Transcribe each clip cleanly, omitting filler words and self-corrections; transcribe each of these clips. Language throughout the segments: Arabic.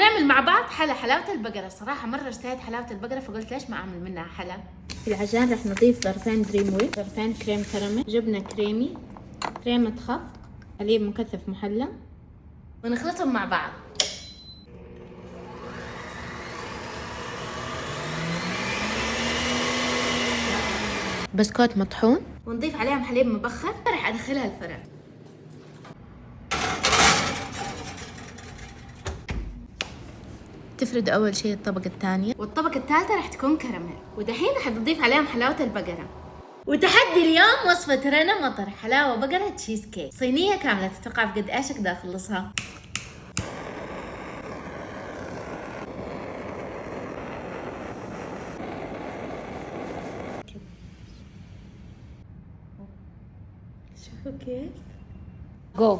حنعمل مع بعض حلاوة البقرة. صراحة مرة اشتهيت حلاوة البقرة فقلت ليش ما اعمل منها حلا. في العجان رح نضيف ظرفين دريم ويك، ظرفين كريم كراميل، جبنة كريمي، كريمة خفق، حليب مكثف محلى، ونخلطهم مع بعض. بسكوت مطحون، ونضيف عليهم حليب مبخر. رح ادخلها الفرن. تفرد اول شيء الطبقة الثانية، والطبقة الثالثة رح تكون كراميل. ودحين رح تضيف عليهم حلاوة البقرة. وتحدي اليوم وصفة رنا مطر، حلاوة بقرة تشيز كيك، صينية كاملة. تتوقع بقد ايش اقدر اخلصها؟ شوفوا كيف. جو.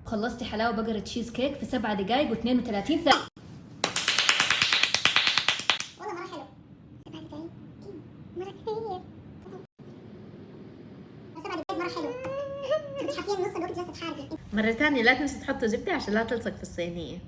خلصتي حلاوة بقرة تشيز كيك في 7 دقايق و32 ثانية. والله مرة حلو. 7 دقايق مرة كثير. 7 دقايق مرة حلو. كنت حرفيا نص الوقت جالسة تحاربي. مرة ثانية لا تنسوا تحطوا زبدة عشان لا تلصق في الصينية.